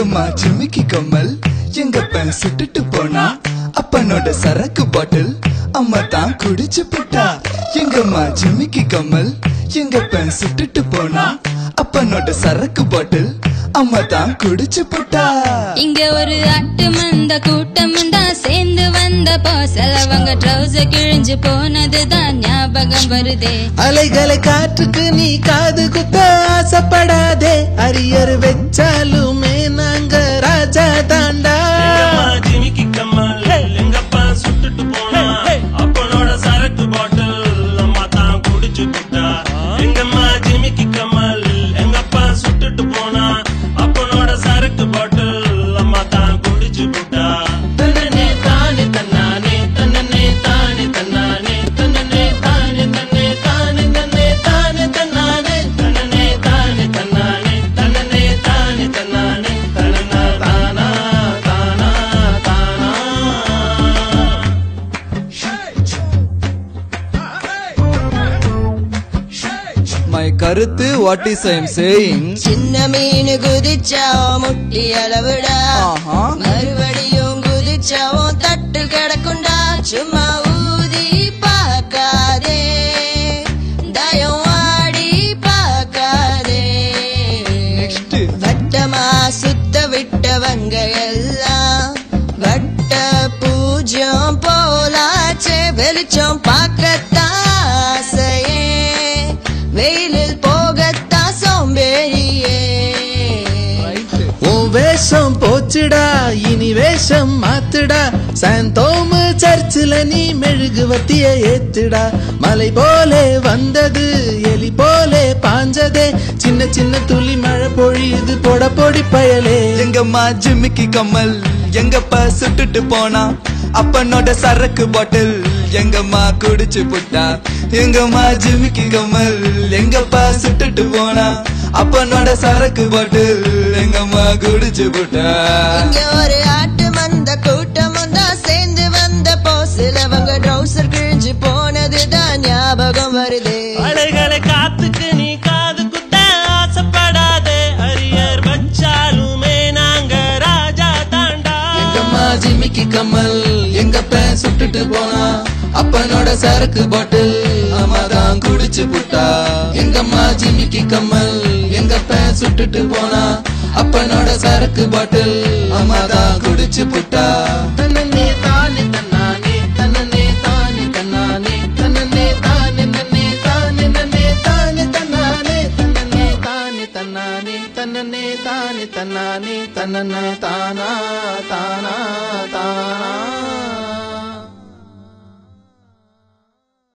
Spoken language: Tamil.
எங்கம்மா ஜிமிக்கி கம்மல் எங்கப்பன் சுட்டுட்டு போனா அப்பனோட சரக்கு பாட்டில் அம்மா தான் குடிச்சு போட்டா எங்கம்மா ஜிமிக்கி கம்மல் எங்கப்பன் சுட்டுட்டு போனா அப்பனோட சரக்கு பாட்டில் அம்மா தான் குடிச்சு போட்டா இங்க ஒரு ஆட்டு மந்த கூட்டம் தான் சேர்ந்து வந்தப்போ செலவங்க ட்ரௌசர் கிழிஞ்சு போனதுதான் ஞாபகம் வருதே அலைகளை காற்றுக்கு நீ காது குத்த ஆசைப்படாதே அரியர் வச்சாலுமே நாங்க ராஜா தாண்டா ஜிமிக்கி கம்மல் எங்கப்பா சுட்டுட்டு போனா அப்பனோட சரக்கு பாட்டில் அம்மா தான் குடிச்சு போட்டா எங்கம்மா ஜிமிக்கி கம்மல் எங்கப்பா சுட்டுட்டு போனா அப்பனோட சரக்கு பாட்டில் அம்மா தான் குடிச்சு போட்டா தன்னே தானே தன்னானே தன்னே தானே தன்னானே தன்னே தானே தன்னே தானே தன்னே தானே தன்னானே தன்னே தானே தன்னானே தன்னே தானே தன்னானே தன்னா தானா தானா தானா மை கருத்து what is I am saying சின்ன மீன் குதிச்சாவோ முட்டி அளவுடா மறுபடியும் குதிச்சாவோ தட்டு கிடக்குண்டா சும்மா ஊதி பார்க்காதே தயம் ஆடி பார்க்காதே வட்டமா சுத்த விட்டவங்க எல்லாம் வட்ட பூஜ்யம் போலாச்சே வெளிச்சம் பார்க்கத்தான் ஆசையே வெயிலில் போகத்தான் சோம்பேறியே உன் வேஷம் போச்சுடா இனி வேஷம் மாத்துடா சாந்தோமு சர்ச்சில் நீ மெழுகுவத்திய ஏத்துடா மலை போலே வந்தது எலி போலே பாஞ்சதே சின்ன சின்ன துளி மழை பொழியுது போட பொடி பயலே எங்கம்மா ஜிமிக்கி கம்மல் எங்கப்பா சுட்டுட்டு போனா அப்பனோட சரக்கு பாட்டில் எங்கம்மா குடிச்சு புட்டா எங்கம்மா ஜிமிக்கி கம்மல் எங்கப்பா சுட்டுட்டு போனா அப்பனோட சரக்கு பாட்டில் எங்கம்மா குடிச்சு புட்டா இங்க ஒரு ஆட்டு மந்த கூட்டம் தான் சேர்ந்து வந்தப்போ சிலவங்க ட்ரௌசர் கிழிஞ்சு போனதுதான் ஞாபகம் வருதே அலைகளை காத்துக்கு நீ காது குத்த ஆசைப்படாதே அரியர் வச்சாலுமே நாங்க ராஜா தாண்டா எங்கம்மா ஜிமிக்கி கம்மல் எங்கப்பன் சுட்டுட்டு போனா அப்பனோட சரக்கு பாட்டில் அம்மா தான் குடிச்சு புட்டா எங்கம்மா ஜிமிக்கி கம்மல் எங்கப்பன் சுட்டுட்டு போனா அப்பனோட சரக்கு பாட்டில் அம்மா தான் குடிச்சு புட்டா தன்னே தானே தன்னானே தன்னே தானே தன்னானே தன்னே தானே நன்னே தானே நன்னே தானே தன்னானே தன்னே தானே தன்னானே தன்னே தானே தன்னானே தன்னே தானா தானா